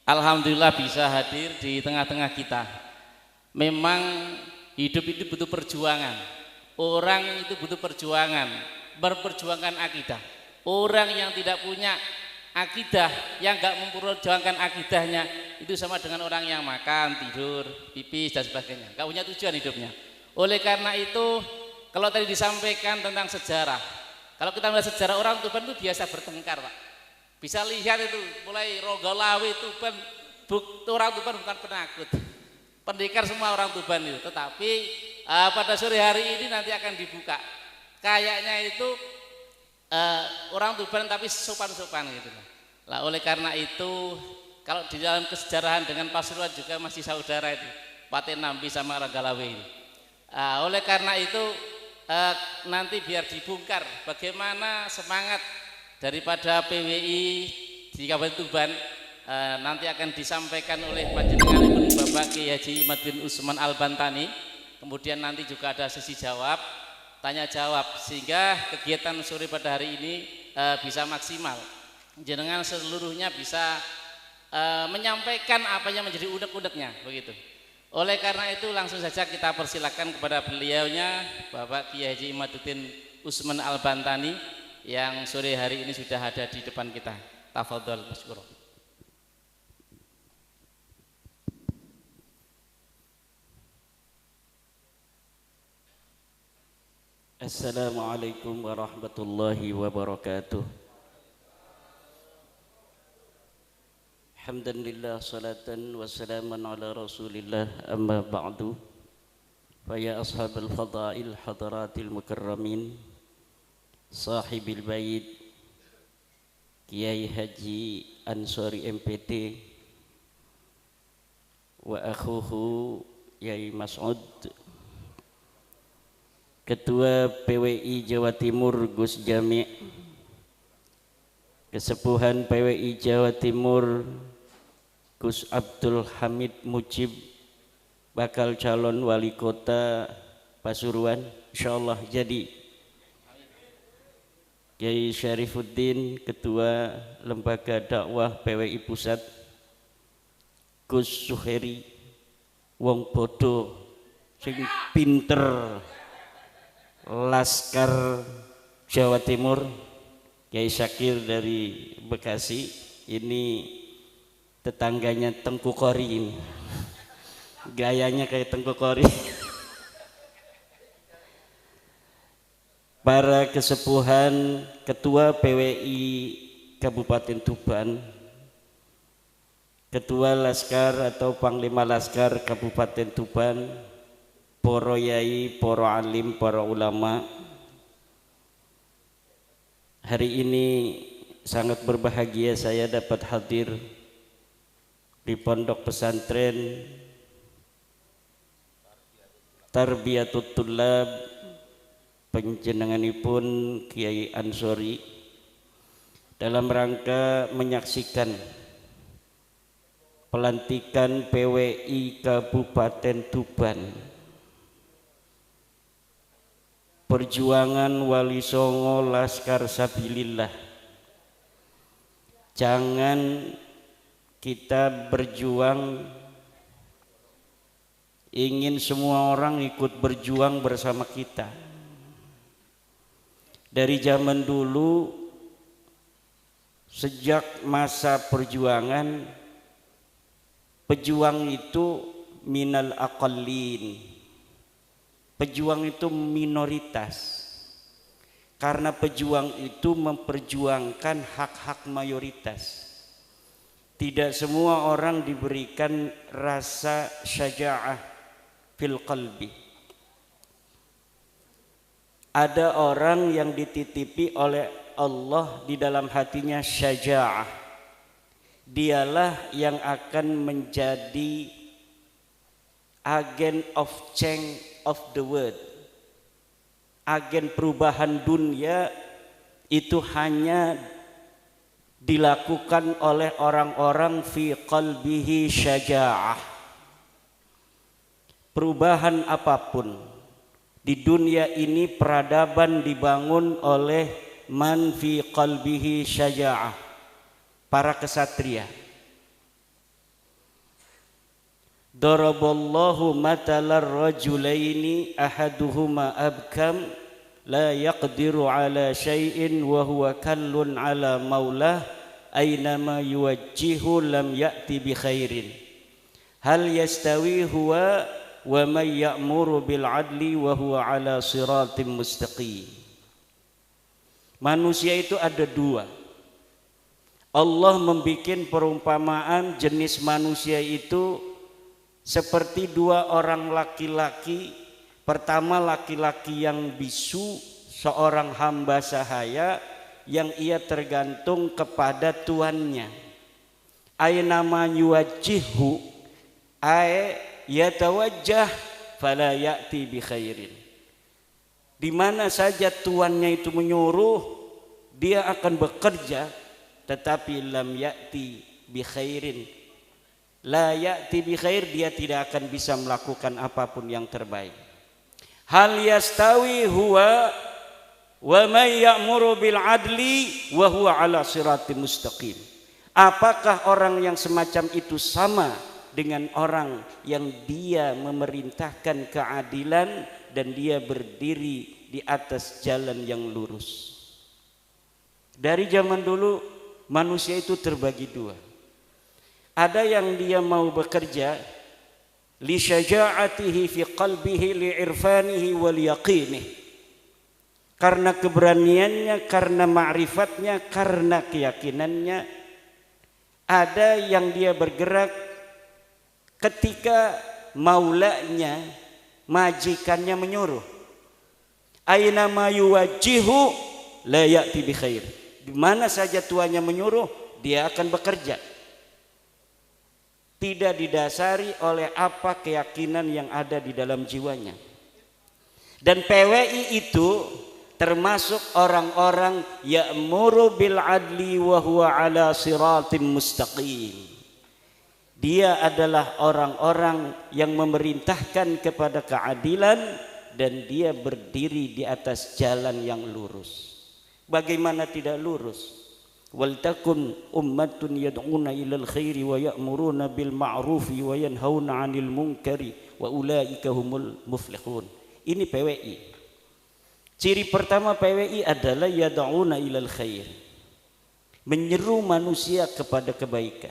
Alhamdulillah bisa hadir di tengah-tengah kita. Memang hidup itu butuh perjuangan. Orang itu butuh perjuangan, berperjuangkan akidah. Orang yang tidak punya akidah, yang gak memperjuangkan akidahnya, itu sama dengan orang yang makan, tidur, pipis dan sebagainya. Gak punya tujuan hidupnya. Oleh karena itu, kalau tadi disampaikan tentang sejarah, kalau kita melihat sejarah orang Tuban itu biasa bertengkar, Pak. Bisa lihat itu mulai Rogolawi Tuban, orang Tuban bukan penakut, pendekar semua orang Tuban itu. Tetapi pada sore hari ini nanti akan dibuka. Kayaknya itu orang Tuban tapi sopan-sopan gitu. Lah oleh karena itu kalau di dalam kesejarahan dengan Pasuruan juga masih saudara itu, Paten Nambi sama Rogolawi ini. Oleh karena itu nanti biar dibongkar bagaimana semangat daripada PWI di Kabupaten Tuban, nanti akan disampaikan oleh panjenenganipun Bapak Kiai Haji Imaduddin Usman Al-Bantani. Kemudian nanti juga ada sesi jawab, tanya jawab, sehingga kegiatan sore pada hari ini bisa maksimal. Jenengan seluruhnya bisa menyampaikan apa yang menjadi unek-uneknya begitu. Oleh karena itu langsung saja kita persilakan kepada beliaunya Bapak Kiai Haji Imaduddin Usman Al-Bantani yang sore hari ini sudah ada di depan kita. Tafadhol masykur. Assalamualaikum warahmatullahi wabarakatuh. Alhamdulillah salatan wassalaman ala rasulillah amma ba'du. Faya ashabal fadail hadaratil mukarramin, sahibil bait Kiai Haji Ansori MPT wa akhuhu Yai Mas'ud, Ketua PWI Jawa Timur Gus Jami', Kesepuhan PWI Jawa Timur Gus Abdul Hamid Mujib, bakal calon wali kota Pasuruan insyaallah jadi. Kiai Syarifuddin, Ketua Lembaga Dakwah PWI Pusat, Gus Suheri, wong bodoh sing pinter Laskar Jawa Timur, Kiai Syakir dari Bekasi, ini tetangganya Tengku Kori ini. Gayanya kayak Tengku Kori. Para kesepuhan, Ketua PWI Kabupaten Tuban, Ketua Laskar atau Panglima Laskar Kabupaten Tuban, para yai, para alim, para ulama. Hari ini sangat berbahagia saya dapat hadir di pondok pesantren Tarbiyatut Tullab panjenenganipun Kiai Ansori dalam rangka menyaksikan pelantikan PWI Kabupaten Tuban, perjuangan Wali Songo Laskar Sabilillah. Jangan kita berjuang ingin semua orang ikut berjuang bersama kita. Dari zaman dulu, sejak masa perjuangan, pejuang itu minal aqallin, pejuang itu minoritas, karena pejuang itu memperjuangkan hak-hak mayoritas. Tidak semua orang diberikan rasa syaja'ah fil qalbi. Ada orang yang dititipi oleh Allah di dalam hatinya syaja'ah. Dialah yang akan menjadi agen of change of the world. Agen perubahan dunia itu hanya dilakukan oleh orang-orang fi qalbihi syaja'ah. Perubahan apapun di dunia ini, peradaban dibangun oleh man fi qalbihi syaja'ah, para kesatria. Daraballahu matalar rajulaini ahaduhuma abkam la yaqdiru ala syai'in wa huwa kallun ala maulah aynama yuwajjihu lam ya'ti bi khairin hal yastawi huwa wa man ya'muru bil adli wa huwa ala siratim mustaqim. Manusia itu ada dua. Allah membikin perumpamaan jenis manusia itu seperti dua orang laki-laki. Pertama laki-laki yang bisu, seorang hamba sahaya yang ia tergantung kepada tuannya. Aynama yuwajjihu ay yatawajjah fala ya'ti bi khairin. Di mana saja tuannya itu menyuruh, dia akan bekerja, tetapi lam ya'ti bi khairin. La ya'ti bi khair, dia tidak akan bisa melakukan apapun yang terbaik. Hal yastawi huwa wa may ya'muru bil adli wa huwa ala siratim mustaqim. Apakah orang yang semacam itu sama dengan orang yang dia memerintahkan keadilan dan dia berdiri di atas jalan yang lurus? Dari zaman dulu manusia itu terbagi dua. Ada yang dia mau bekerja li syaja'atihi fi qalbihi li irfanihi wal yaqinih, karena keberaniannya, karena ma'rifatnya, karena keyakinannya. Ada yang dia bergerak ketika maulanya, majikannya menyuruh. Aina ma yuwajjihu la ya'ti bi khair. Di mana saja tuannya menyuruh, dia akan bekerja. Tidak didasari oleh apa keyakinan yang ada di dalam jiwanya. Dan PWI itu termasuk orang-orang ya'muru bil adli wa huwa ala siratim mustaqim. Dia adalah orang-orang yang memerintahkan kepada keadilan dan dia berdiri di atas jalan yang lurus. Bagaimana tidak lurus? Wal takun ummatun yad'una ilal khairi wa ya'muruna bil ma'rufi wa yanhauna 'anil munkari wa ulaika humul muflihun. Ini PWI. Ciri pertama PWI adalah yad'una ilal khair, menyeru manusia kepada kebaikan.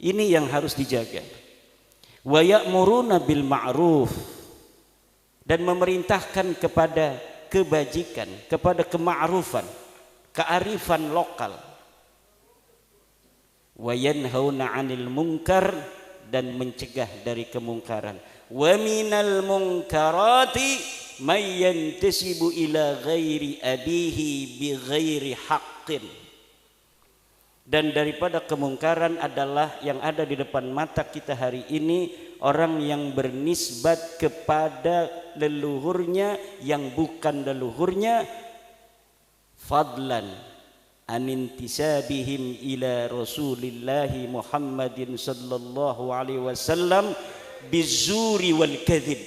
Ini yang harus dijaga. Wa ya'muruna bil ma'ruf, dan memerintahkan kepada kebajikan, kepada kema'rufan, kearifan lokal. Wa yanhauna 'anil munkar, dan mencegah dari kemungkaran. Wa minal munkarati may yantasibu ila ghairi abihi bi ghairi haqqin. Dan daripada kemungkaran adalah yang ada di depan mata kita hari ini, orang yang bernisbat kepada leluhurnya yang bukan leluhurnya, fadlan anintisabihim ila Rasulillahi Muhammadin sallallahu alaihi wasallam bizuri wal kadzib.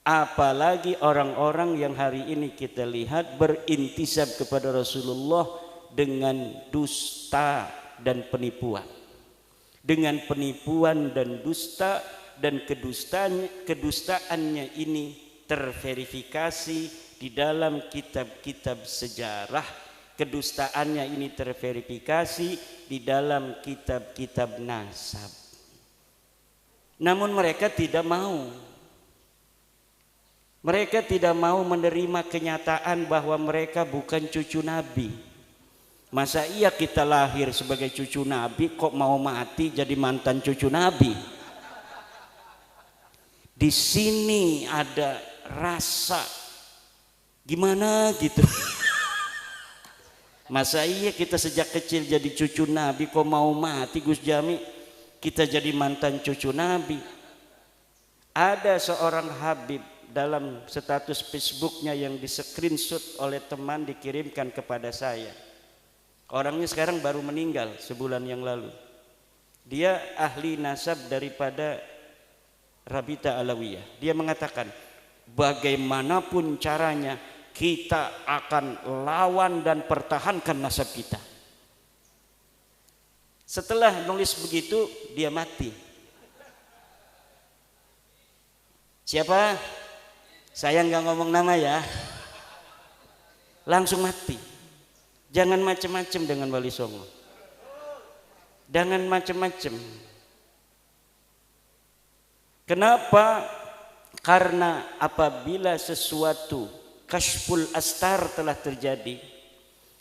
Apalagi orang-orang yang hari ini kita lihat berintisab kepada Rasulullah dengan dusta dan penipuan. Dengan penipuan dan dusta, dan kedustaannya ini terverifikasi di dalam kitab-kitab sejarah. Kedustaannya ini terverifikasi di dalam kitab-kitab nasab. Namun mereka tidak mau. Mereka tidak mau menerima kenyataan bahwa mereka bukan cucu Nabi. Masa iya kita lahir sebagai cucu Nabi kok mau mati jadi mantan cucu Nabi? Di sini ada rasa gimana gitu. Masa iya kita sejak kecil jadi cucu Nabi kok mau mati Gus Jami kita jadi mantan cucu Nabi? Ada seorang Habib dalam status Facebooknya yang di screenshot oleh teman dikirimkan kepada saya. Orangnya sekarang baru meninggal sebulan yang lalu. Dia ahli nasab daripada Rabita Alawiyah. Dia mengatakan bagaimanapun caranya kita akan lawan dan pertahankan nasab kita. Setelah nulis begitu dia mati. Siapa? Saya nggak ngomong nama ya. Langsung mati. Jangan macam-macam dengan Wali Songo. Jangan macam-macam. Kenapa? Karena apabila sesuatu kasyful astar telah terjadi,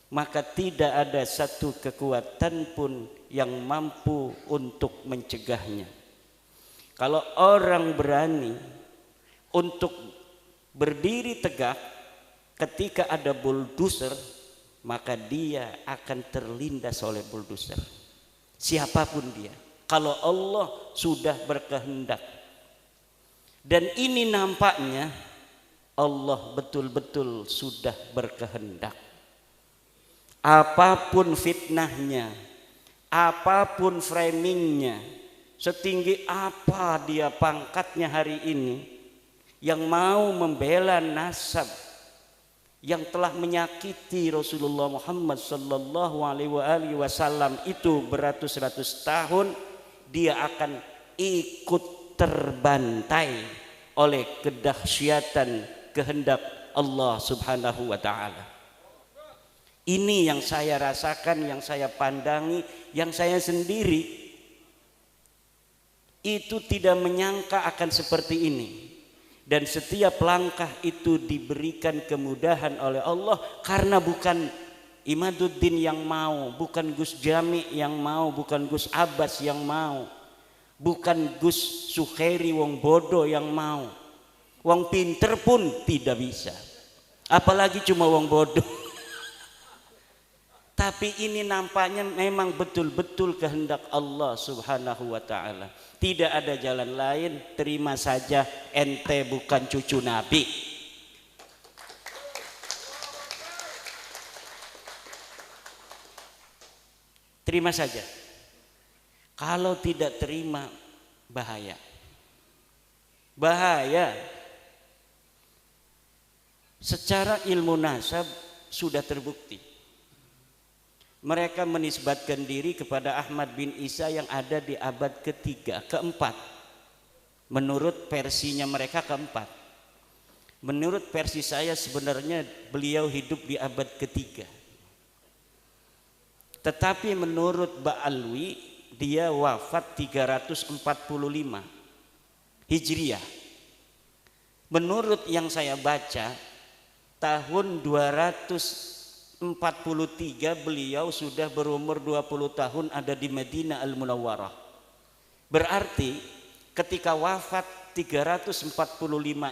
maka tidak ada satu kekuatan pun yang mampu untuk mencegahnya. Kalau orang berani untuk berdiri tegak ketika ada bulldozer, maka dia akan terlindas oleh bulldozer. Siapapun dia, kalau Allah sudah berkehendak. Dan ini nampaknya Allah betul-betul sudah berkehendak. Apapun fitnahnya, apapun framingnya, setinggi apa dia pangkatnya hari ini, yang mau membela nasab yang telah menyakiti Rasulullah Muhammad sallallahu alaihi wasallam itu beratus-ratus tahun, dia akan ikut terbantai oleh kedahsyatan kehendak Allah Subhanahu wa taala. Ini yang saya rasakan, yang saya pandangi, yang saya sendiri itu tidak menyangka akan seperti ini. Dan setiap langkah itu diberikan kemudahan oleh Allah, karena bukan Imaduddin yang mau, bukan Gus Jami yang mau, bukan Gus Abbas yang mau, bukan Gus Sukheri wong bodoh yang mau. Wong pinter pun tidak bisa, apalagi cuma wong bodoh. Tapi ini nampaknya memang betul-betul kehendak Allah Subhanahu wa ta'ala. Tidak ada jalan lain, terima saja, ente bukan cucu Nabi. Terima saja. Kalau tidak terima, bahaya. Bahaya. Secara ilmu nasab sudah terbukti. Mereka menisbatkan diri kepada Ahmad bin Isa yang ada di abad ketiga, keempat. Menurut versinya mereka keempat. Menurut versi saya sebenarnya beliau hidup di abad ketiga. Tetapi menurut Ba'alwi dia wafat 345 Hijriah. Menurut yang saya baca, tahun 243 beliau sudah berumur 20 tahun ada di Madinah Al-Munawwarah. Berarti ketika wafat 345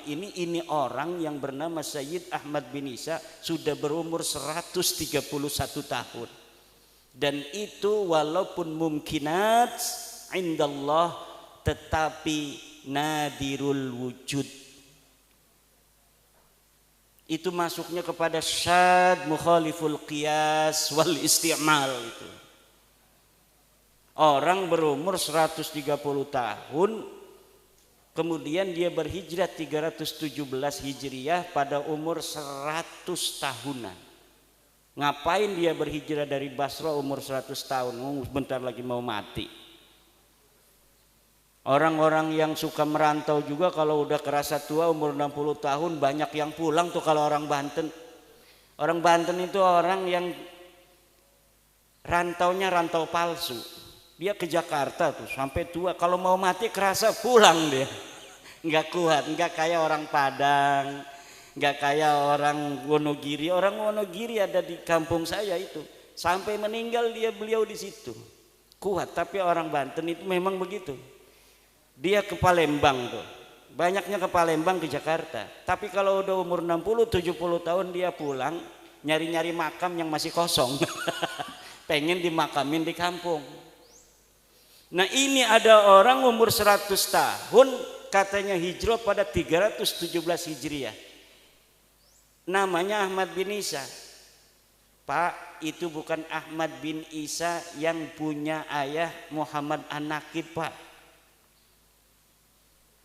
ini orang yang bernama Sayyid Ahmad bin Isa sudah berumur 131 tahun. Dan itu walaupun mumkinat indallah tetapi nadirul wujud. Itu masuknya kepada syad mukhaliful qiyas wal isti'mal itu. Orang berumur 130 tahun kemudian dia berhijrah 317 Hijriah pada umur 100 tahunan. Ngapain dia berhijrah dari Basra umur 100 tahun? Bentar lagi mau mati. Orang-orang yang suka merantau juga kalau udah kerasa tua umur 60 tahun banyak yang pulang tuh kalau orang Banten. Orang Banten itu orang yang rantaunya rantau palsu. Dia ke Jakarta tuh sampai tua, kalau mau mati kerasa pulang dia. Enggak kuat, enggak kayak orang Padang, enggak kayak orang Wonogiri. Orang Wonogiri ada di kampung saya itu. Sampai meninggal beliau di situ. Kuat, tapi orang Banten itu memang begitu. Dia ke Palembang tuh. Banyaknya ke Palembang, ke Jakarta. Tapi kalau udah umur 60-70 tahun dia pulang, nyari-nyari makam yang masih kosong. Pengen dimakamin di kampung. Nah ini ada orang umur 100 tahun katanya hijrah pada 317 Hijriah. Namanya Ahmad bin Isa. Pak, itu bukan Ahmad bin Isa yang punya ayah Muhammad An-Nakib, Pak.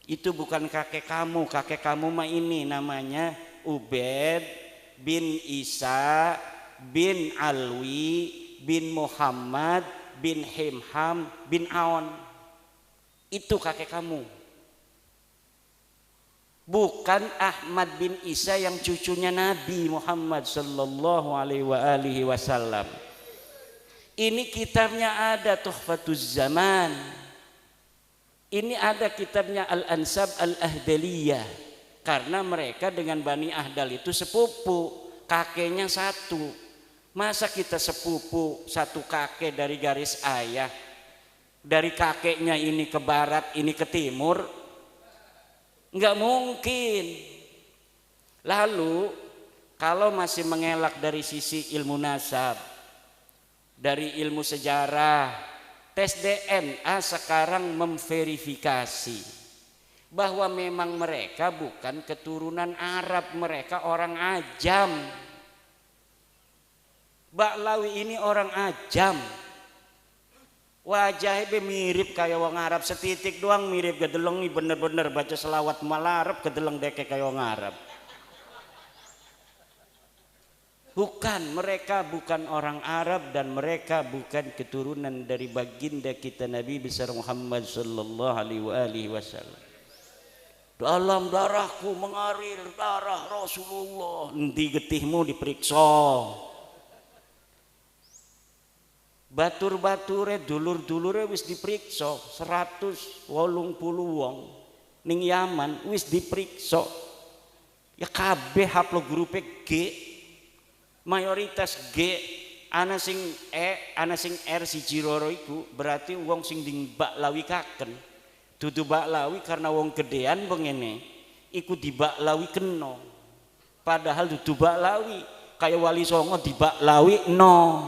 Itu bukan kakek kamu mah ini namanya Ubaid bin Isa bin Alwi bin Muhammad bin Himham bin Aon. Itu kakek kamu. bukan Ahmad bin Isa yang cucunya Nabi Muhammad sallallahu alaihi wasallam. Ini kitabnya ada Tuhfatuz Zaman. Ini ada kitabnya Al-Ansab Al-Ahdaliyah. Karena mereka dengan Bani Ahdal itu sepupu, kakeknya satu. Masa kita sepupu satu kakek dari garis ayah, dari kakeknya ini ke barat, ini ke timur? Enggak mungkin. Lalu kalau masih mengelak dari sisi ilmu nasab, dari ilmu sejarah, tes DNA sekarang memverifikasi bahwa memang mereka bukan keturunan Arab, mereka orang Ajam. Ba'lawi ini orang Ajam. Wajahnya mirip kayak wong Arab, setitik doang mirip, gedeleng bener-bener baca selawat malarab gedeleng deke kayak wong Arab. Bukan, mereka bukan orang Arab dan mereka bukan keturunan dari baginda kita Nabi besar Muhammad sallallahu alaihi wasallam. Dalam darahku mengalir darah Rasulullah. Endi getihmu diperiksa. Batur-bature dulur-dulure wis diperiksa 180 wong ning Yaman wis diperiksa. Ya kabeh haplogrupe G, mayoritas G, ana sing E, ana sing R siji loro iku berarti wong sing dibaklawi kaken. Dudu baklawi karena wong gedean bengene iku dibaklawi kena. Padahal dudu baklawi kayak Wali Songo dibaklawi no.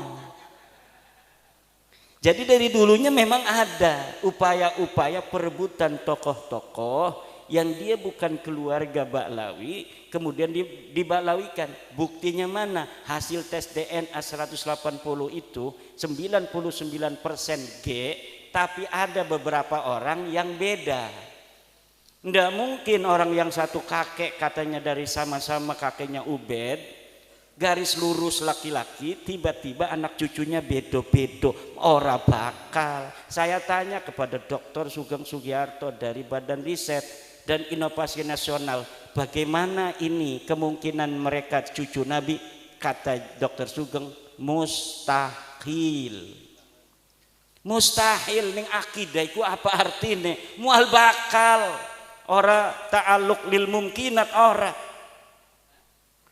Jadi dari dulunya memang ada upaya-upaya perebutan tokoh-tokoh yang dia bukan keluarga Baklawi, kemudian dibaklawikan. Buktinya mana? Hasil tes DNA 180 itu 99% G, tapi ada beberapa orang yang beda. Nggak mungkin orang yang satu kakek katanya dari sama-sama kakeknya Ubed, garis lurus laki-laki, tiba-tiba anak cucunya bedo-bedo, ora bakal. Saya tanya kepada Dr. Sugeng Sugiarto dari Badan Riset dan Inovasi Nasional, bagaimana ini kemungkinan mereka cucu Nabi? Kata Dr. Sugeng, mustahil. Mustahil ning akidah iku apa artine? Mual bakal, ora ta'alluq lil mumkinat ora.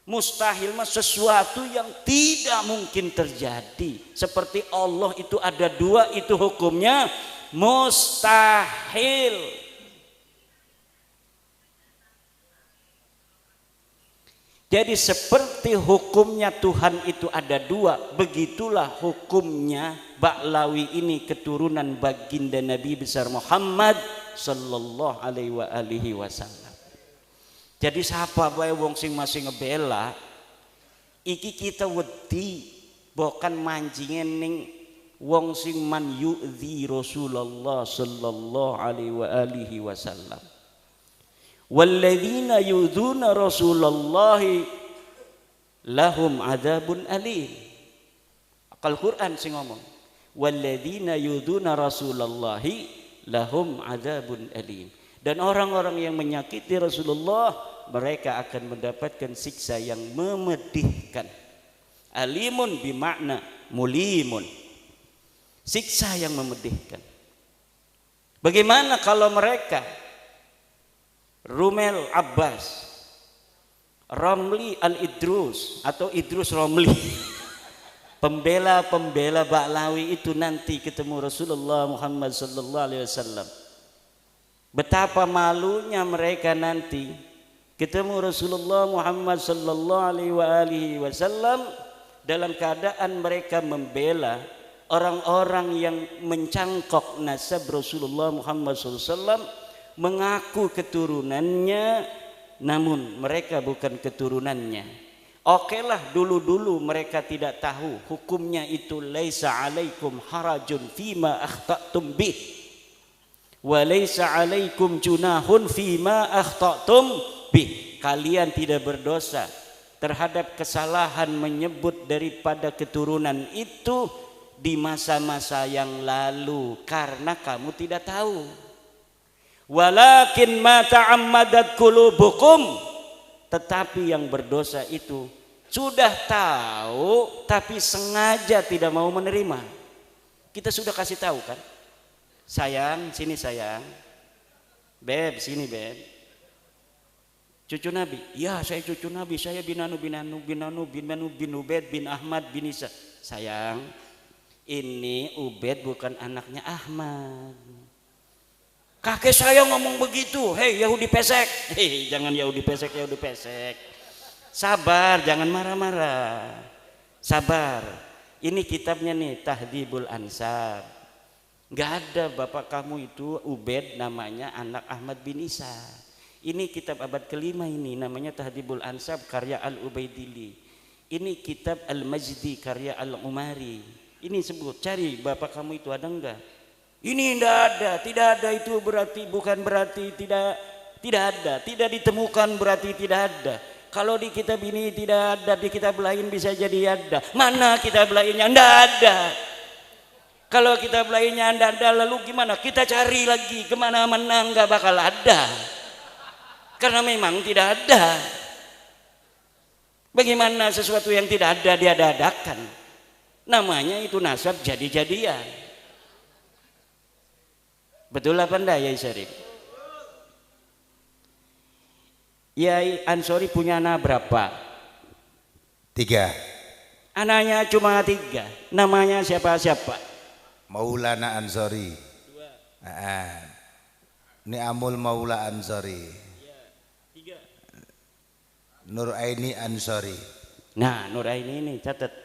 Mustahil mah sesuatu yang tidak mungkin terjadi. Seperti Allah itu ada dua, itu hukumnya mustahil. Jadi seperti hukumnya Tuhan itu ada dua, begitulah hukumnya Baklawi ini keturunan baginda Nabi besar Muhammad sallallahu alaihi wasallam. Jadi siapa bae wong sing masih ngebela iki kita wedi bukan manjingen ning wong sing man yu'dzi Rasulullah sallallahu alaihi wasallam. Walladzina yu'dzuna Rasulullah lahum adzabun alim. Al-Qur'an sing ngomong. Walladzina yu'dzuna Rasulullah lahum adzabun alim. Dan orang-orang yang menyakiti Rasulullah, mereka akan mendapatkan siksa yang memedihkan. Alimun bimakna mulimun. Siksa yang memedihkan. Bagaimana kalau mereka Rumel Abbas, Romli Al-Idrus atau Idrus Romli, pembela-pembela Baklawi itu nanti ketemu Rasulullah Muhammad sallallahu alaihi wasallam. Betapa malunya mereka nanti ketemu Rasulullah Muhammad sallallahu alaihi wasallam dalam keadaan mereka membela orang-orang yang mencangkok nasab Rasulullah Muhammad sallallahu alaihi wasallam, mengaku keturunannya namun mereka bukan keturunannya. Okelah dulu-dulu mereka tidak tahu hukumnya itu laisa alaikum harajun fima akhta'tum bih wa laisa alaikum junahun fima akhta'tum bih. Kalian tidak berdosa terhadap kesalahan menyebut daripada keturunan itu di masa-masa yang lalu karena kamu tidak tahu. Walakin ma ta'ammadat qulubukum, tetapi yang berdosa itu sudah tahu tapi sengaja tidak mau menerima. Kita sudah kasih tahu kan, sayang sini sayang, beb sini beb, cucu Nabi, ya saya cucu Nabi, saya bin Ubed bin Ahmad bin Isa. Sayang, ini Ubed bukan anaknya Ahmad. Kakek saya ngomong begitu. Hei Yahudi pesek. Hei jangan Yahudi pesek, Yahudi pesek. Sabar, jangan marah-marah. Sabar. Ini kitabnya nih, Tahdhibul Ansab. Gak ada bapak kamu itu Ubed namanya anak Ahmad bin Isa. Ini kitab abad kelima ini namanya Tahdhibul Ansab karya Al-Ubaidili. Ini kitab Al-Majdi karya Al-Umari. Ini sebut, cari bapak kamu itu ada enggak? Ini tidak ada itu berarti bukan berarti tidak ada, tidak ditemukan berarti tidak ada. Kalau di kitab ini tidak ada, di kitab lain bisa jadi ada. Mana kitab lainnya? Tidak ada. Kalau kitab lainnya tidak ada, lalu gimana? Kita cari lagi kemana-mana nggak bakal ada. Karena memang tidak ada. Bagaimana sesuatu yang tidak ada diada-adakan? Namanya itu nasab jadi-jadian. Betul apa enggak Yai Syarif? Yai Ansori punya anak berapa? 3. Anaknya cuma 3. Namanya siapa-siapa? Maulana Ansori. Ni'amul Maula Ansori. 3. Nur Aini Ansori. Nah, Nur Aini ini catat.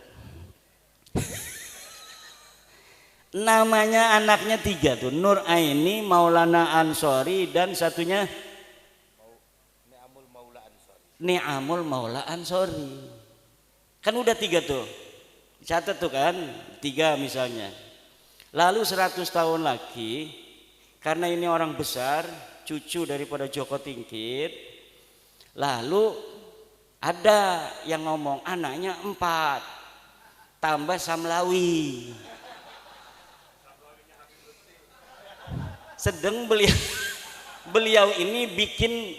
Namanya anaknya 3 tuh, Nur Aini, Maulana Ansori, dan satunya Ni'amul Maula Ansori. Kan udah 3 tuh, catat tuh kan, 3 misalnya. Lalu 100 tahun lagi, karena ini orang besar, cucu daripada Joko Tingkir, lalu ada yang ngomong anaknya 4 tambah Samlawi. Sedang beliau ini bikin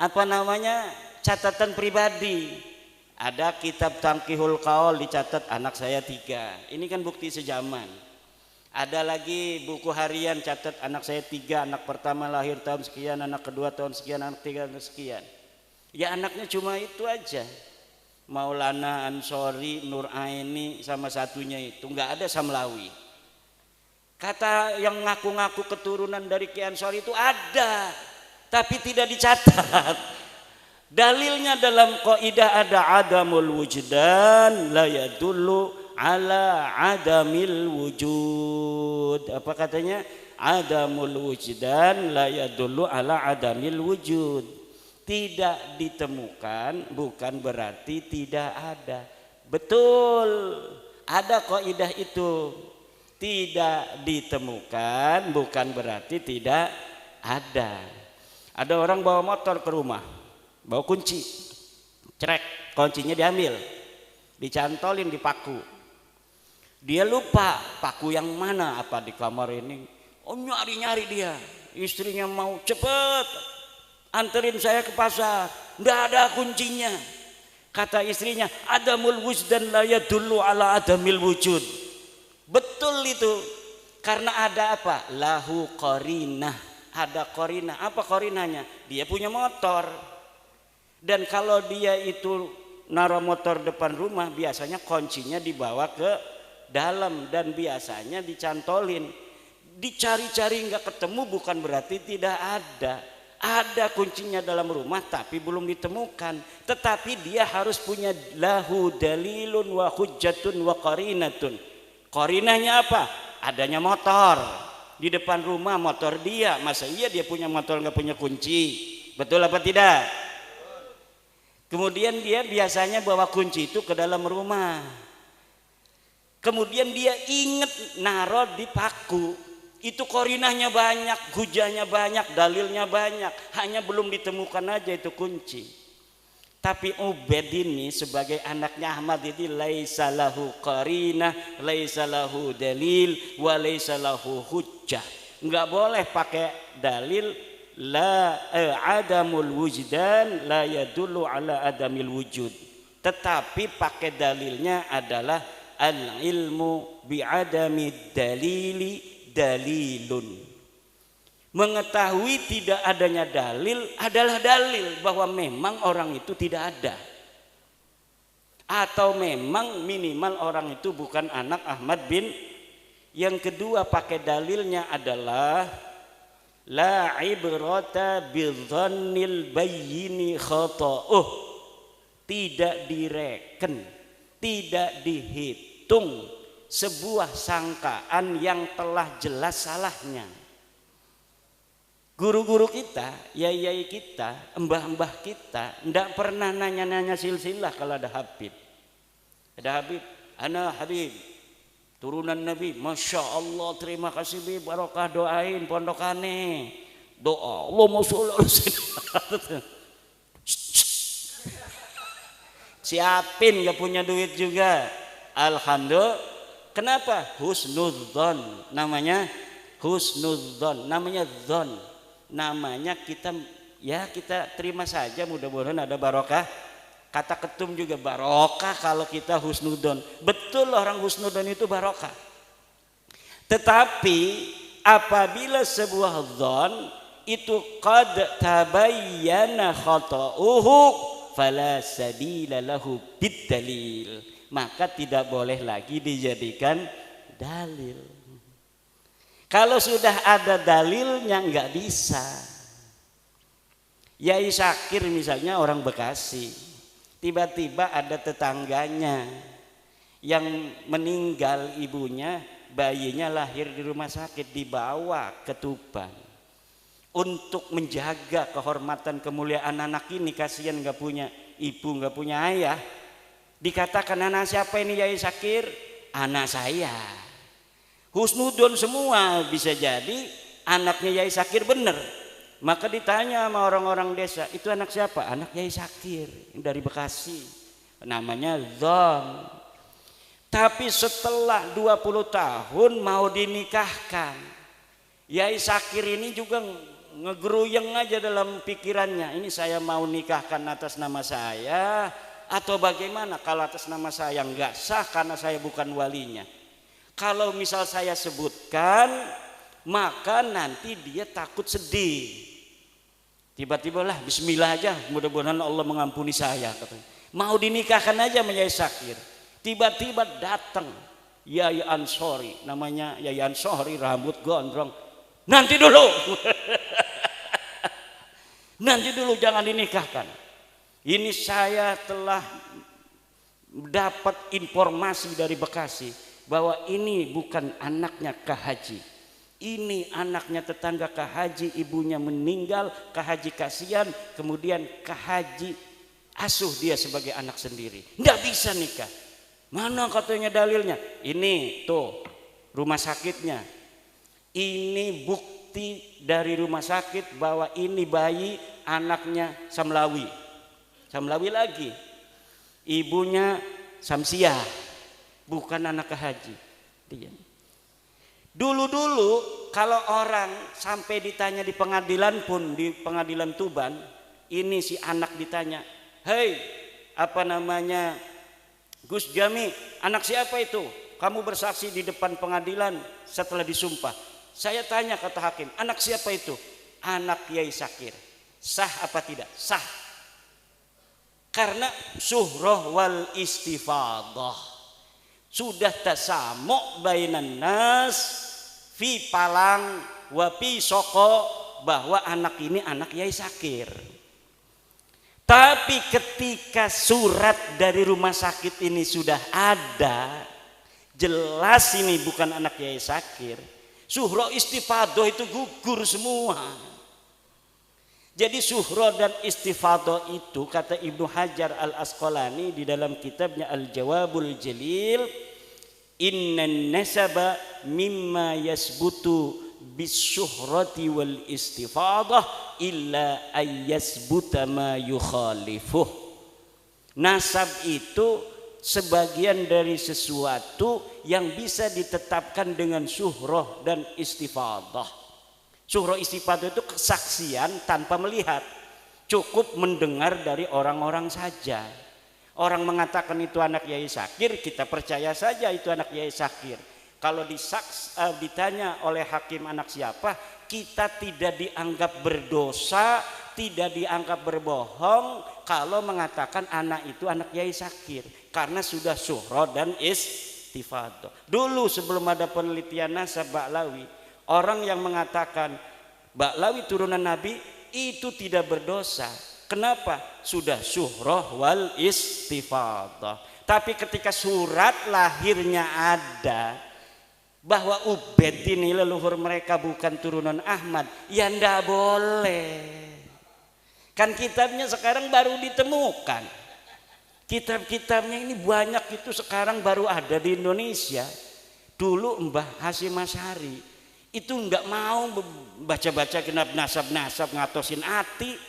apa namanya catatan pribadi. Ada kitab Tangkihul Qaul dicatat anak saya 3. Ini kan bukti sejaman. Ada lagi buku harian catat anak saya 3. Anak pertama lahir tahun sekian, anak kedua tahun sekian, anak ketiga tahun sekian. Ya anaknya cuma itu aja. Maulana Ansori, Nur Aini sama satunya itu. Nggak ada Samlawi. Kata yang ngaku-ngaku keturunan dari Ki Ansori itu ada, tapi tidak dicatat. Dalilnya dalam kaidah ada adamul wujdan la yadullu ala adamil wujud. Apa katanya? Adamul wujdan la yadullu ala adamil wujud. Tidak ditemukan bukan berarti tidak ada. Betul, ada kaidah itu. Tidak ditemukan bukan berarti tidak ada. Ada orang bawa motor ke rumah, bawa kunci, cerek, kuncinya diambil, dicantolin di paku. Dia lupa paku yang mana, apa di kamar ini. Oh nyari-nyari dia, istrinya mau cepet anterin saya ke pasar, nggak ada kuncinya. Kata istrinya, adamul wujdan la yadullu ala adamil wujud. Betul itu, karena ada apa? Lahu qarinah, ada qarinah. Apa qarinahnya? Dia punya motor, dan kalau dia itu naruh motor depan rumah, biasanya kuncinya dibawa ke dalam dan biasanya dicantolin. Dicari-cari nggak ketemu bukan berarti tidak ada. Ada kuncinya dalam rumah tapi belum ditemukan. Tetapi dia harus punya lahu dalilun wa hujjatun wa qarinatun. Qarinahnya apa? Adanya motor di depan rumah, motor dia. Masa iya dia punya motor nggak punya kunci? Betul apa tidak? Kemudian dia biasanya bawa kunci itu ke dalam rumah. Kemudian dia inget naruh di paku. Itu qarinahnya banyak, hujahnya banyak, dalilnya banyak. Hanya belum ditemukan aja itu kunci. Tapi Ubed ini sebagai anaknya Ahmad ini laisa lahu qarinah, laisa lahu dalil, wa laisa lahu hujjah. Nggak boleh pakai dalil la adamul wujdan la yadullu ala adamil wujud. Tetapi pakai dalilnya adalah al ilmu bi adami dalili dalilun. Mengetahui tidak adanya dalil adalah dalil bahwa memang orang itu tidak ada. Atau memang minimal orang itu bukan anak Ahmad bin. Yang kedua pakai dalilnya adalah la ibrata bidzannil bayyini khata'uh. Tidak direken, tidak dihitung sebuah sangkaan yang telah jelas salahnya. Guru-guru kita, yai-yai kita, mbah-mbah kita tidak pernah nanya-nanya silsilah kalau ada Habib. Ada Habib, ana Habib turunan Nabi, Masya Allah, terima kasih Bi, barokah doain pondokane. Doa Allahumma sholli ala sayyidina. Siapin, gak punya duit juga. Alhamdulillah. Kenapa? Husnudzon. Namanya husnudzon. Namanya dzon. Namanya kita terima saja, mudah-mudahan ada barokah. Kata ketum juga barokah kalau kita husnudzon. Betul, orang husnudzon itu barokah. Tetapi apabila sebuah dzon itu qad tabayyana khata'uhu fala sabila lahu bidalil, maka tidak boleh lagi dijadikan dalil. Kalau sudah ada dalilnya nggak bisa. Yai Syakir misalnya orang Bekasi, tiba-tiba ada tetangganya yang meninggal ibunya, bayinya lahir di rumah sakit, dibawa ke Tuban. Untuk menjaga kehormatan kemuliaan anak ini, kasihan nggak punya ibu, nggak punya ayah. Dikatakan anak siapa ini Yai Syakir? Anak saya. Husnudon semua, bisa jadi anaknya Yai Syakir bener. Maka ditanya sama orang-orang desa, itu anak siapa? Anak Yai Syakir dari Bekasi. Namanya Zon. Tapi setelah 20 tahun mau dinikahkan, Yai Syakir ini juga ngegeruyeng aja dalam pikirannya, ini saya mau nikahkan atas nama saya atau bagaimana? Kalau atas nama saya nggak sah karena saya bukan walinya. Kalau misal saya sebutkan, maka nanti dia takut sedih. Tiba-tiba lah bismillah aja, mudah-mudahan Allah mengampuni saya katanya. Mau dinikahkan aja sama Yai Syakir. Tiba-tiba datang Yai Ansori, namanya Yai Ansori, rambut gondrong. Nanti dulu. Nanti dulu, jangan dinikahkan. Ini saya telah dapat informasi dari Bekasi bahwa ini bukan anaknya Kak Haji. Ini anaknya tetangga Kak Haji, ibunya meninggal, Kak Haji kasihan, kemudian Kak Haji asuh dia sebagai anak sendiri. Nggak bisa nikah. Mana katanya dalilnya? Ini tuh rumah sakitnya. Ini bukti dari rumah sakit bahwa ini bayi anaknya Samlawi. Samlawi lagi. Ibunya Samsiah. Bukan anak Haji. Dulu-dulu kalau orang sampai ditanya di pengadilan pun, di pengadilan Tuban, ini si anak ditanya, "Hei, apa namanya Gus Jami, anak siapa itu? Kamu bersaksi di depan pengadilan setelah disumpah." Saya tanya, kata hakim, anak siapa itu? Anak Yai Syakir. Sah apa tidak? Sah. Karena suhroh wal istifadah. Sudah tasamu' bainan nas fi palang wa fi soko, bahwa anak ini anak Yai Syakir. Tapi ketika surat dari rumah sakit ini sudah ada, jelas ini bukan anak Yai Syakir, suhro istifadoh itu gugur semua. Jadi suhro dan istifadoh itu, kata Ibnu Hajar al-Asqalani di dalam kitabnya Al-Jawabul Jalil, innan nasaba mimma yasbutu bisyuhrati wal istifadah illa ayyasbuta ma yukhalifuh. Nasab itu sebagian dari sesuatu yang bisa ditetapkan dengan syuhrah dan istifadah. Suhro istifadah itu kesaksian tanpa melihat, cukup mendengar dari orang-orang saja. Orang mengatakan itu anak Yai Sakir, kita percaya saja itu anak Yai Sakir. Kalau ditanya oleh hakim anak siapa, kita tidak dianggap berdosa, tidak dianggap berbohong kalau mengatakan anak itu anak Yai Sakir, karena sudah suhro dan istifadah. Dulu sebelum ada penelitian nasab Ba'lawi, orang yang mengatakan Ba'lawi turunan Nabi itu tidak berdosa. Kenapa? Sudah syuhrah wal istifadah. Tapi ketika surat lahirnya ada bahwa Ubaid ini leluhur mereka bukan turunan Ahmad, ya ndak boleh. Kan kitabnya sekarang baru ditemukan. Kitab-kitabnya ini banyak itu sekarang baru ada di Indonesia. Dulu Mbah Hasyim Asy'ari itu nggak mau baca-baca kitab nasab-nasab ngatosin ati.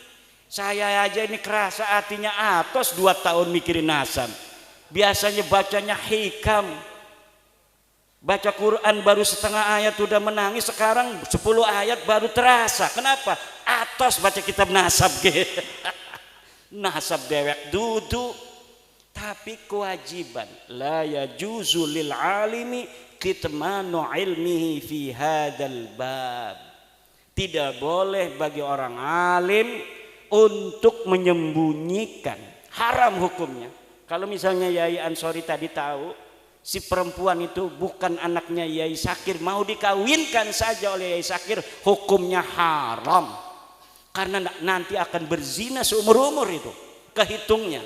Saya aja ini kerasa hatinya atos 2 tahun mikirin nasab. Biasanya bacanya hikam, baca Quran baru setengah ayat udah menangis, sekarang 10 ayat baru terasa. Kenapa? Atos baca kitab nasab gitu. Nasab dewek duduk. Tapi kewajiban la yajuzu lil alimi kitmanu ilmihi fi hadzal bab. Tidak boleh bagi orang alim untuk menyembunyikan, haram hukumnya. Kalau misalnya Yai Ansori tadi tahu si perempuan itu bukan anaknya Yai Sakir, mau dikawinkan saja oleh Yai Sakir, hukumnya haram. Karena nanti akan berzina seumur-umur itu, kehitungnya.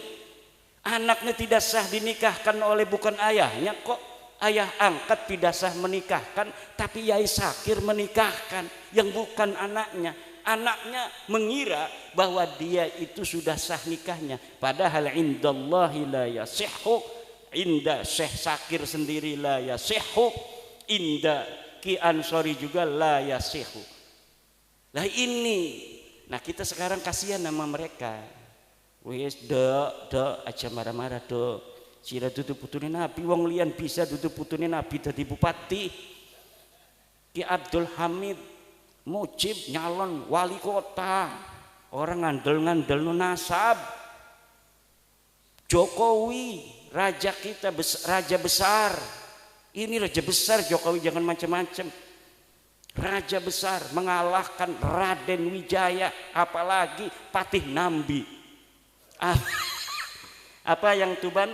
Anaknya tidak sah dinikahkan oleh bukan ayahnya, kok ayah angkat tidak sah menikahkan, tapi Yai Sakir menikahkan yang bukan anaknya. Anaknya mengira bahwa dia itu sudah sah nikahnya, padahal indallahi la yasihhu, inda Syekh Sakir sendiri la yasihhu, inda Ki Ansori juga la yasihhu. Lah ini, nah kita sekarang kasihan sama mereka. Wes dok aja marah-marah dok. Sira tutup putunin Nabi, wong lian bisa tutup putunin Nabi dadi bupati. Ki Abdul Hamid Mujib nyalon wali kota, orang ngandel nasab. Jokowi raja kita, raja besar, ini raja besar Jokowi, jangan macam-macam. Raja besar mengalahkan Raden Wijaya, apalagi Patih Nambi. Apa yang Tuban?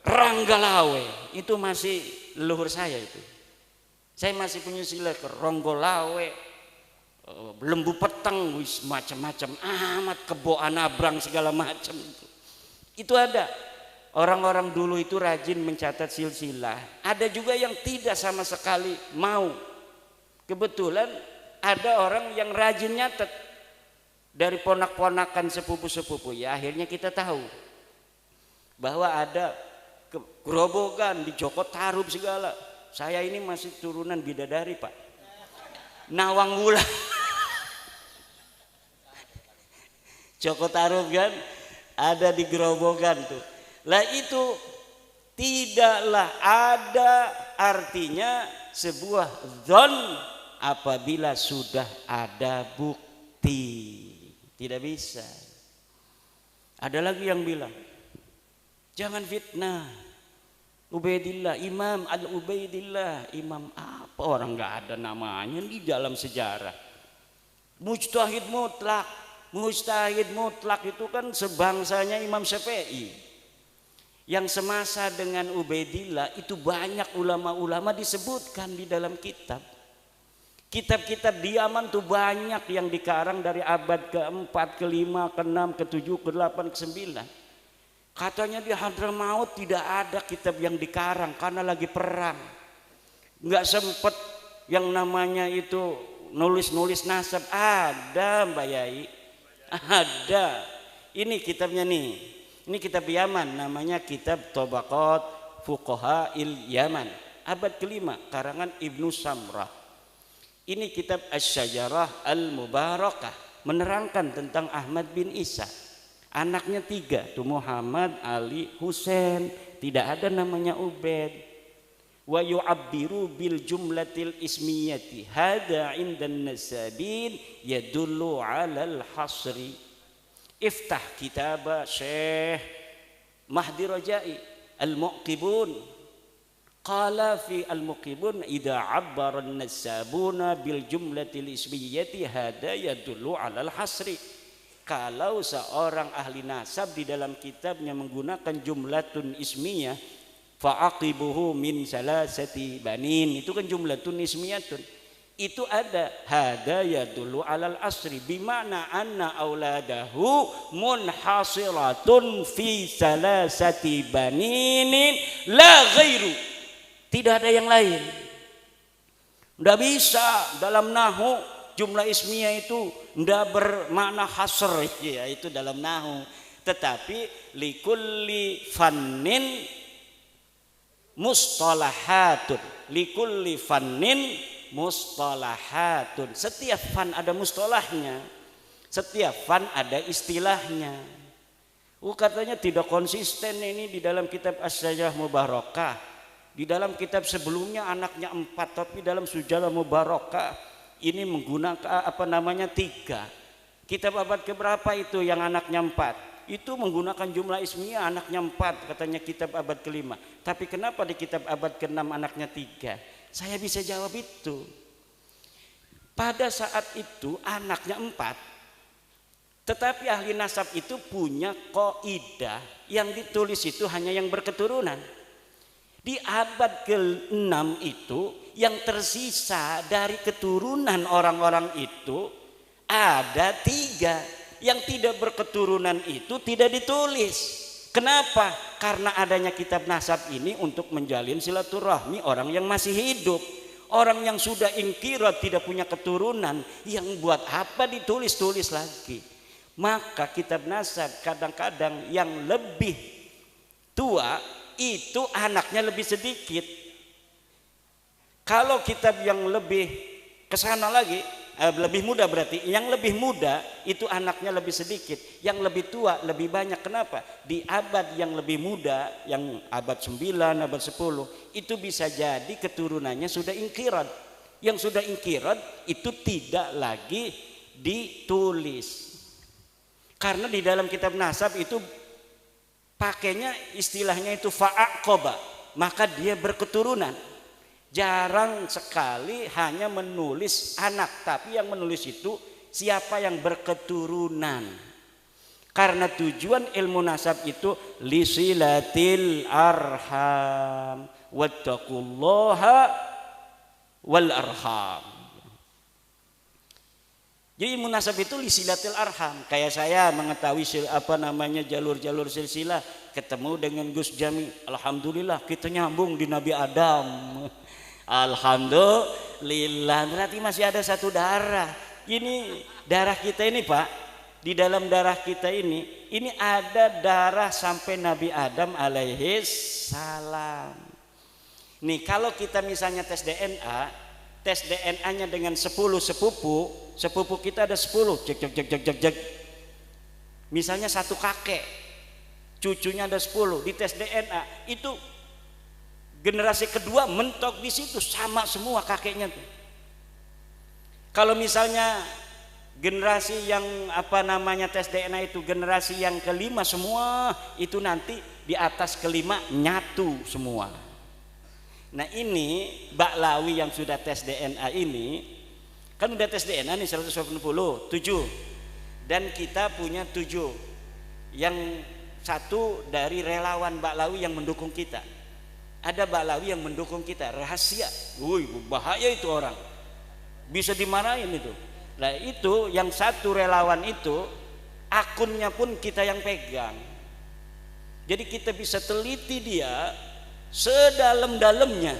Ranggalawe, itu masih leluhur saya itu. Saya masih punya sila ke Ronggolawe, Lembu Peteng, wis macam-macam amat, Kebo Anabrang segala macam itu ada. Orang-orang dulu itu rajin mencatat silsilah. Ada juga yang tidak sama sekali mau. Kebetulan ada orang yang rajin nyatet dari ponak-ponakan sepupu-sepupu. Ya akhirnya kita tahu bahwa ada gerobokan di Joko Tarub segala. Saya ini masih turunan bidadari Pak, Nawang Wulan. Joko Tarub kan ada di gerobokan tuh. Lah itu tidaklah ada artinya sebuah dzon apabila sudah ada bukti. Tidak bisa. Ada lagi yang bilang jangan fitnah. Ubaidillah, Imam Al-Ubaidillah, imam apa, orang nggak ada namanya di dalam sejarah. Mujtahid mutlak itu kan sebangsanya Imam Syafi'i. Yang semasa dengan Ubaidillah itu banyak ulama-ulama disebutkan di dalam kitab. Kitab-kitab di Yaman tuh banyak yang dikarang dari abad ke-4, ke-5, ke-6, ke-7, ke-8, ke-9. Katanya di Hadramaut tidak ada kitab yang dikarang karena lagi perang. Nggak sempet yang namanya itu nulis-nulis nasab. Ada Mbak Yai, ada. Ini kitabnya nih. Ini kitab Yaman, namanya kitab Tabaqat Fuqaha il Yaman, abad ke-5, karangan Ibnu Samrah. Ini kitab Asy-Syajarah Al-Mubarakah, menerangkan tentang Ahmad bin Isa. Anaknya 3 tuh, Muhammad, Ali, Husain. Tidak ada namanya Ubaid. wa yu'abbiru bil jumlatil ismiyati hada 'indan nasabin yadullu 'alal hasri. Iftah kitab Syekh Mahdi Rajai Al-Muqibun, qala fi Al-Muqibun idza 'abbara an-nasabuna bil jumlatil ismiyati hada yadullu 'alal hasri. Kalau seorang ahli nasab di dalam kitabnya menggunakan jumlatun ismiyah, fa'aqibuhu min salasati banin, itu kan jumlatun ismiyatun, itu ada hada yadullu alal asri bimana anna auladahu munhasiratun fi salasati baninin la ghairu, tidak ada yang lain. Tidak bisa dalam nahu jumlah ismiyah itu tidak bermakna hasr, ya itu dalam nahu, tetapi likulli fannin mustalahatun, likulli fannin mustalahatun, setiap fan ada mustalahnya, setiap fan ada istilahnya. Katanya tidak konsisten ini di dalam kitab As-Sajarah Mubarakah, di dalam kitab sebelumnya anaknya 4, tapi dalam Sujarah Mubarakah ini menggunakan 3. Kitab abad keberapa itu yang anaknya 4? Itu menggunakan jumlah ismiyah anaknya 4, katanya kitab abad ke-5. Tapi kenapa di kitab abad ke-6 anaknya 3? Saya bisa jawab itu. Pada saat itu anaknya 4, tetapi ahli nasab itu punya kaidah yang ditulis itu hanya yang berketurunan. Di abad ke-6 itu yang tersisa dari keturunan orang-orang itu ada 3. Yang tidak berketurunan itu tidak ditulis. Kenapa? Karena adanya kitab nasab ini untuk menjalin silaturahmi orang yang masih hidup. Orang yang sudah ingkirat tidak punya keturunan, yang buat apa ditulis-tulis lagi. Maka kitab nasab kadang-kadang yang lebih tua itu anaknya lebih sedikit. Kalau kitab yang lebih kesana lagi, lebih muda, berarti yang lebih muda itu anaknya lebih sedikit, yang lebih tua lebih banyak. Kenapa? Di abad yang lebih muda, yang abad 9, abad 10, itu bisa jadi keturunannya sudah ingkirat. Yang sudah ingkirat itu tidak lagi ditulis, karena di dalam kitab nasab itu pakainya istilahnya itu fa'aqoba, maka dia berketurunan. Jarang sekali hanya menulis anak, tapi yang menulis itu siapa yang berketurunan. Karena tujuan ilmu nasab itu lisilatil arham wattaqullaha wal arham. Jadi ilmu nasab itu lisilatil arham. Kayak saya mengetahui jalur-jalur silsilah, ketemu dengan Gus Jami, alhamdulillah kita nyambung di Nabi Adam. Alhamdulillah, berarti masih ada satu darah. Ini darah kita ini Pak, di dalam darah kita ini ada darah sampai Nabi Adam alaihi salam. Nih kalau kita misalnya tes DNA-nya dengan 10 sepupu kita ada 10, cek. Misalnya satu kakek, cucunya ada 10, di tes DNA itu generasi kedua mentok di situ sama semua kakeknya tuh. Kalau misalnya generasi yang tes DNA itu generasi yang kelima semua itu nanti di atas kelima nyatu semua. Nah ini Baklawi yang sudah tes DNA ini kan udah tes DNA nih 187 dan kita punya 7, yang satu dari relawan Baklawi yang mendukung kita. Ada Baklawi yang mendukung kita rahasia, bahaya itu orang, bisa dimarahin itu. Nah itu yang satu relawan itu akunnya pun kita yang pegang, jadi kita bisa teliti dia sedalam-dalamnya.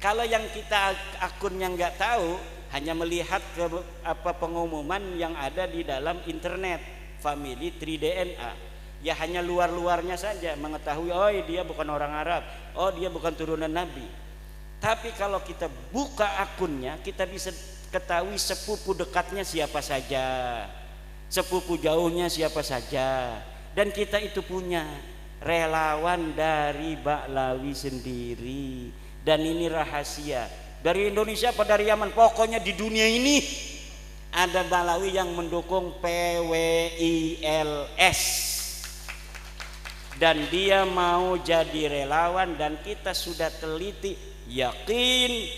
Kalau yang kita akunnya nggak tahu, hanya melihat ke pengumuman yang ada di dalam internet Family Tree DNA, ya hanya luar-luarnya saja mengetahui, oh dia bukan orang Arab, oh dia bukan turunan Nabi. Tapi kalau kita buka akunnya, kita bisa ketahui sepupu dekatnya siapa saja, sepupu jauhnya siapa saja. Dan kita itu punya relawan dari Baklawi sendiri. Dan ini rahasia dari Indonesia apa dari Yaman, pokoknya di dunia ini ada Balawi yang mendukung PWILS dan dia mau jadi relawan, dan kita sudah teliti, yakin,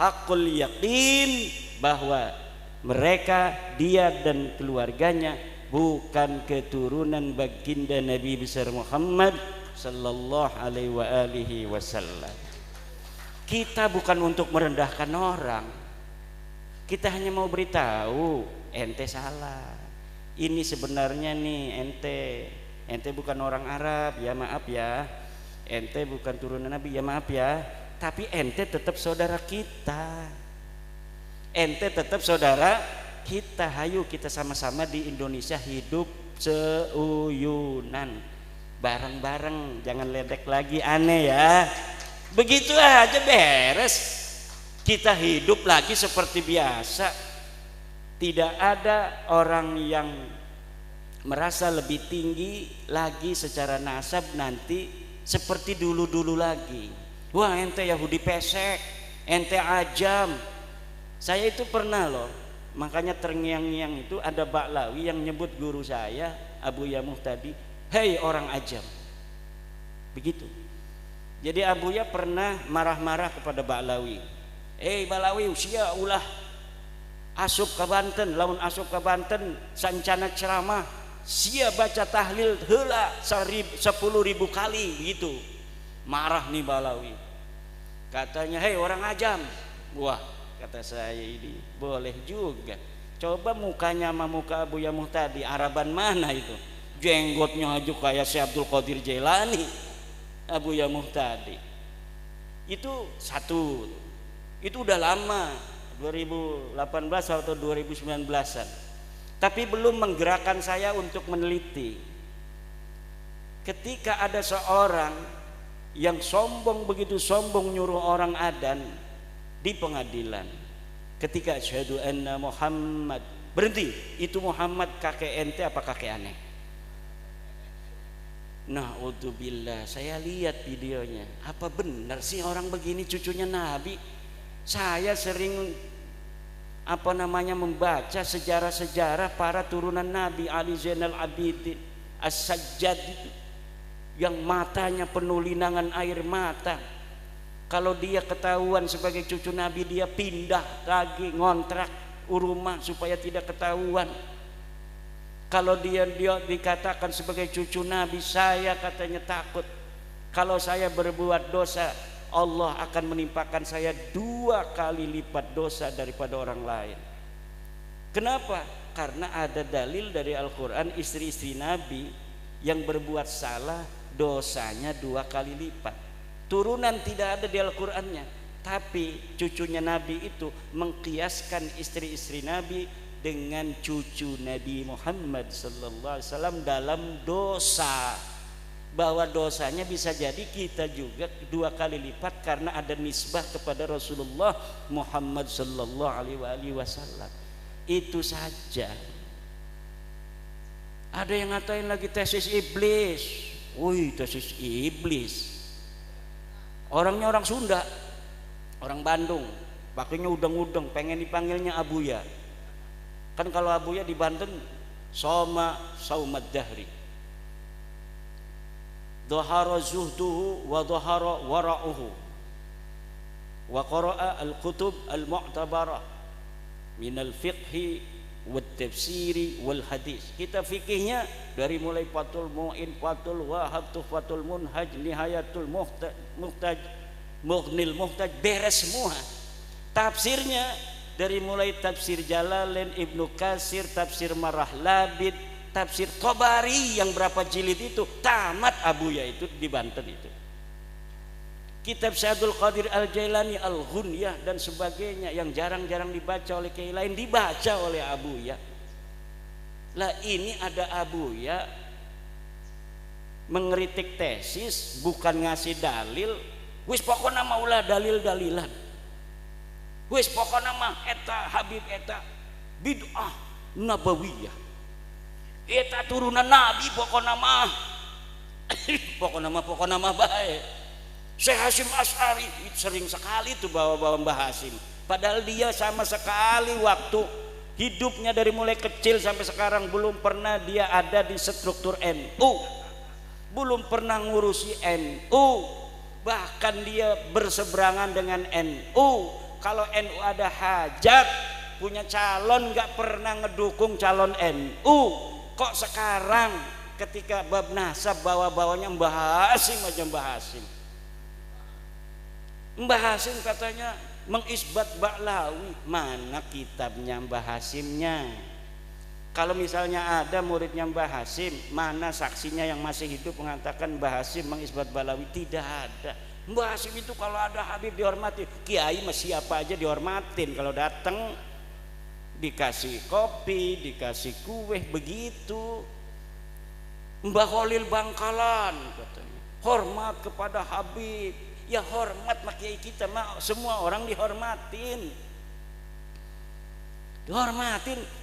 hakul yakin bahwa mereka, dia dan keluarganya bukan keturunan baginda Nabi besar Muhammad sallallahu alaihi wasallam. Kita bukan untuk merendahkan orang, kita hanya mau beritahu ente salah. Ini sebenarnya nih ente bukan orang Arab, ya maaf ya. Ente bukan turunan Nabi, ya maaf ya. Tapi ente tetap saudara kita. Ente tetap saudara kita. Hayu kita sama-sama di Indonesia hidup seuyunan, bareng-bareng, jangan ledek lagi aneh ya. Begitu aja beres. Kita hidup lagi seperti biasa. Tidak ada orang yang merasa lebih tinggi lagi secara nasab nanti seperti dulu-dulu lagi. Wah ente Yahudi pesek, ente ajam. Saya itu pernah loh, makanya terngiang-ngiang itu ada Baklawi yang nyebut guru saya Abu Yamuh tadi, hei orang ajam. Begitu. Jadi Abu Ya pernah marah-marah kepada Baklawi. Baklawi usia ulah asup ke Banten, lamun asup ke Banten sancana ceramah, sia baca tahlil heula 10.000 kali gitu. Marah nih Baklawi. Katanya, hei orang ajam. Wah, kata saya ini boleh juga. Coba mukanya sama muka Abu Yamuh tadi, Araban mana itu? Jenggotnya aja kayak si Abdul Qadir Jailani. Abu Yamuh tadi itu satu, itu udah lama 2018 atau 2019-an, tapi belum menggerakkan saya untuk meneliti. Ketika ada seorang yang sombong, begitu sombong nyuruh orang adzan di pengadilan, ketika asyhadu anna Muhammad, berhenti, itu Muhammad kakek ente apa kakek aneh? Na'udzubillah, saya lihat videonya. Apa benar sih orang begini cucunya Nabi? Saya sering membaca sejarah-sejarah para turunan Nabi, Ali Zainal Abidin, As-Sajjad itu, yang matanya penuh linangan air mata. Kalau dia ketahuan sebagai cucu Nabi, dia pindah lagi ngontrak rumah supaya tidak ketahuan. Kalau dia dikatakan sebagai cucu Nabi, saya katanya takut kalau saya berbuat dosa, Allah akan menimpakan saya 2 kali lipat dosa daripada orang lain. Kenapa? Karena ada dalil dari Al-Quran, istri-istri Nabi yang berbuat salah dosanya 2 kali lipat. Turunan tidak ada di Al-Qurannya, tapi cucunya Nabi itu mengkiaskan istri-istri Nabi dengan cucu Nabi Muhammad sallallahu alaihi wasallam dalam dosa, bahwa dosanya bisa jadi kita juga 2 kali lipat karena ada nisbah kepada Rasulullah Muhammad sallallahu alaihi wasallam. Itu saja. Ada yang ngatain lagi tesis iblis. Wih, tesis iblis. Orangnya orang Sunda, orang Bandung, pakainya udang-udang, pengen dipanggilnya Abuya. Kan kalau Abuya di Banten soma saumad dahri, dhahara zuhduhu wa dhahara wara'uhu wa qara'a al-kutub al-mu'tabarah min al-fiqhi wal tafsiri wal hadis. Kita fikihnya dari mulai Fathul Mu'in, Fathul Wahab, Tuhfatul Munhaj, Nihayatul Muhtaj, Mughnil Muhtaj, beres semua. Tafsirnya dari mulai tafsir Jalalain, Ibnu Katsir, tafsir Marah Labid, tafsir Thabari yang berapa jilid itu tamat Abuya itu di Banten itu. Kitab Syaikhul Qadir Al-Jailani, Al-Ghunyah dan sebagainya yang jarang-jarang dibaca oleh kiai lain dibaca oleh Abuya. Lah ini ada Abuya mengkritik tesis, bukan ngasih dalil. Wis pokokna maulah dalil-dalilan. Wis pokokna mah eta Habib eta bid'ah nabawiyah. Eta turunan Nabi pokokna mah pokokna mah bae. Syekh Hasyim Asy'ari sering sekali tuh bawa-bawa Mbah Hasyim. Padahal dia sama sekali waktu hidupnya dari mulai kecil sampai sekarang belum pernah dia ada di struktur NU, belum pernah ngurusi NU, bahkan dia berseberangan dengan NU. Kalau NU ada hajat punya calon nggak pernah ngedukung calon NU. Kok sekarang ketika bab nasab bawa-bawanya Mbah Hasyim aja Mbah Hasyim. Mbah Hasyim katanya mengisbat Ba'lawi, mana kitabnya Mbah Hasyimnya? Kalau misalnya ada muridnya Mbah Hasyim, mana saksinya yang masih hidup mengatakan Mbah Hasyim mengisbat Ba'lawi? Tidak ada. Mbah Hasyim itu kalau ada Habib dihormati, kiai mah siapa aja dihormatin. Kalau datang dikasih kopi, dikasih kue, begitu. Mbah Khalil Bangkalan katanya hormat kepada Habib. Ya hormat mak kiai kita mah semua orang dihormatin,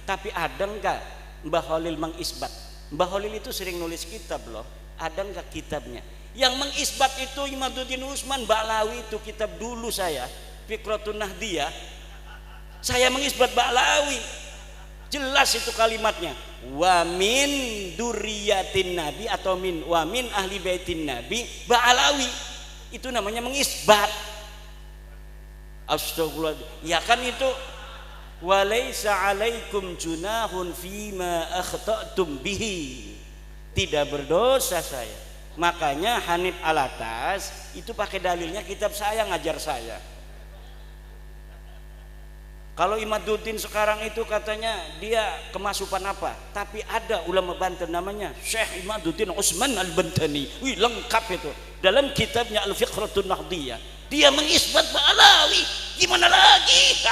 tapi ada enggak Mbah Khalil mengisbat? Mbah Khalil itu sering nulis kitab loh, ada enggak kitabnya? Yang mengisbat itu Imaduddin Usman Ba'lawi, itu kitab dulu saya Fikratun Nahdiyah, saya mengisbat Ba'lawi, jelas itu kalimatnya, wa min duriyatin nabi atau wa min ahli baitin nabi Ba'lawi, itu namanya mengisbat. Astagfirullah. Ya kan itu walaisa alaikum junahun fima akhta'tum bihi, tidak berdosa saya. Makanya Hanif Alatas itu pakai dalilnya kitab saya, ngajar saya. Kalau Imaduddin sekarang itu katanya dia kemasukan apa, tapi ada ulama Banten namanya Syekh Imaduddin Usman Al-Bantani, wih lengkap itu dalam kitabnya Al-Fiqratun Nahdiyah, dia mengisbat Ba'lawi, gimana lagi?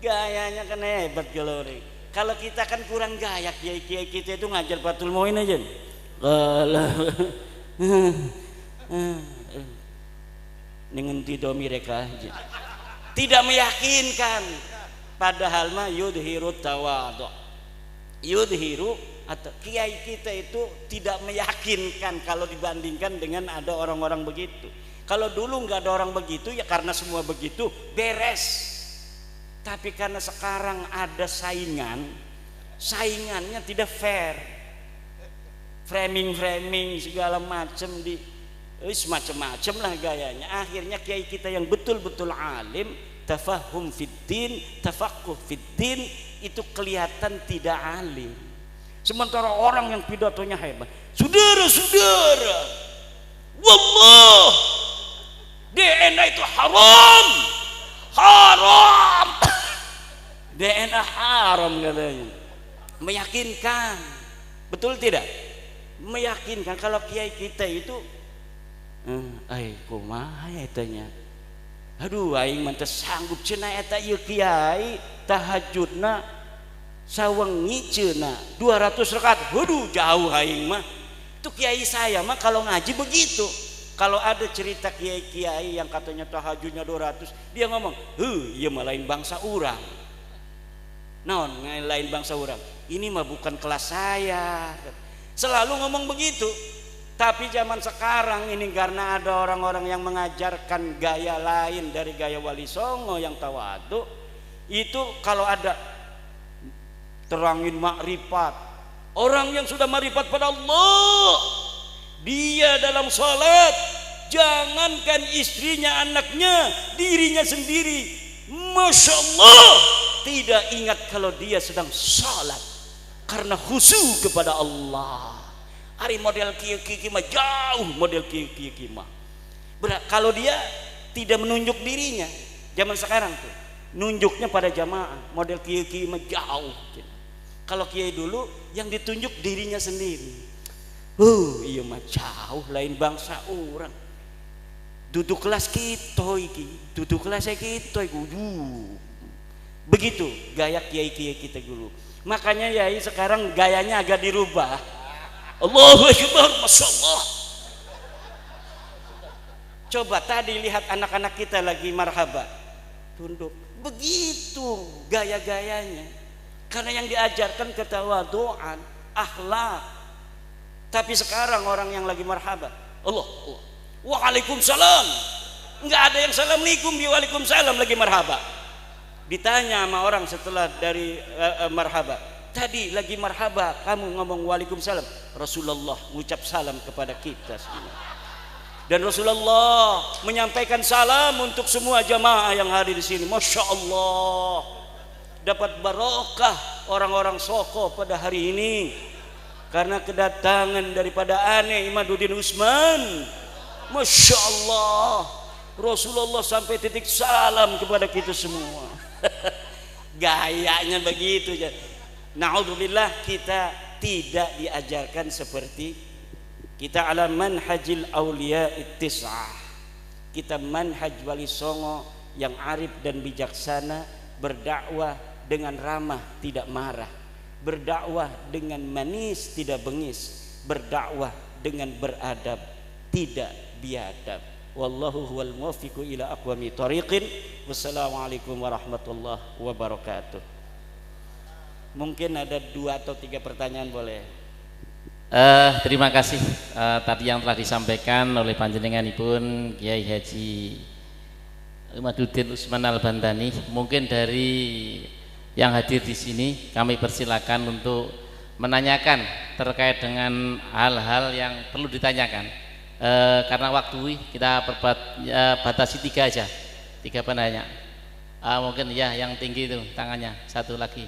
Gayanya kan hebat kalau kita kan kurang gaya, kiai-kiai kita itu ngajar Fathul Muin aja. Ningenti do mereka aja. Tidak meyakinkan, padahal mah yudhiru tawadhu. Yudhiru atau kiai kita itu tidak meyakinkan kalau dibandingkan dengan ada orang-orang begitu. Kalau dulu nggak ada orang begitu ya karena semua begitu beres. Tapi karena sekarang ada saingannya tidak fair, framing segala macam di macam-macam lah gayanya. Akhirnya kiai kita yang betul-betul alim, tafahum fiddin, tafaqquh fiddin, itu kelihatan tidak alim. Sementara orang yang pidatonya hebat, saudara-saudara, wallah DNA itu haram DNA haram katanya, meyakinkan, betul tidak? Meyakinkan. Kalau kiai kita itu kumaha etanya, aduh aing mah teu sanggup cenah eta ieu kiai tahajudna sawengi cenah 200 rakaat, waduh jauh aing mah. Itu kiai saya mah kalau ngaji begitu. Kalau ada cerita kiai-kiai yang katanya tahajudnya 200, dia ngomong, iya mah lain bangsa urang. Naon lain bangsa urang, ini mah bukan kelas saya. Selalu ngomong begitu. Tapi zaman sekarang ini karena ada orang-orang yang mengajarkan gaya lain dari gaya Wali Songo yang tawadu, itu kalau ada terangin makrifat, orang yang sudah makrifat pada Allah, dia dalam salat jangankan istrinya, anaknya, dirinya sendiri, Masya Allah, tidak ingat kalau dia sedang salat karena khusyuk kepada Allah. Hari model kiai mah jauh, model kiai mah. Kalau dia tidak menunjuk dirinya, zaman sekarang tuh nunjuknya pada jamaah, model kiai mah jauh. Kalau kiai dulu yang ditunjuk dirinya sendiri. Iya mah jauh, lain bangsa orang. Duduk kelas kita iki, duduk kelas kita iki. Begitu gaya kiai-kiai kita dulu. Makanya yai sekarang gayanya agak dirubah. Allahu Akbar, Masya Allah. Coba tadi lihat anak-anak kita lagi marhaba, tunduk, begitu gaya-gayanya. Karena yang diajarkan ketawaduan, akhlak. Tapi sekarang orang yang lagi marhaba, Allah, Allah, waalaikumsalam, nggak ada yang assalamualaikum, dia waalaikumsalam lagi marhaba. Ditanya sama orang setelah dari marhaba, tadi lagi marhaba kamu ngomong waalaikumsalam, Rasulullah mengucap salam kepada kita semua. Dan Rasulullah menyampaikan salam untuk semua jamaah yang hadir di sini. Masya Allah, dapat barokah orang-orang Soko pada hari ini karena kedatangan daripada Ane Imaduddin Usman. Masya Allah, Rasulullah sampai titik salam kepada kita semua. Gayanya begitu ya. Na'udzubillah, kita tidak diajarkan seperti kita ala manhajil awliya ittis'ah. Kita manhaj wali songo yang arif dan bijaksana, berdakwah dengan ramah tidak marah, berdakwah dengan manis tidak bengis, berdakwah dengan beradab tidak biadab. Wallahu huwal muwaffiqu ila aqwami thariqin. Wassalamualaikum warahmatullahi wabarakatuh. Mungkin ada 2 atau 3 pertanyaan boleh. Terima kasih tadi yang telah disampaikan oleh panjenenganipun Kiai Haji Imaduddin Usman Al-Bantani. Mungkin dari yang hadir di sini kami persilakan untuk menanyakan terkait dengan hal-hal yang perlu ditanyakan. Karena waktu kita batasi 3 aja, 3 penanya. Mungkin ya yang tinggi itu tangannya, satu lagi.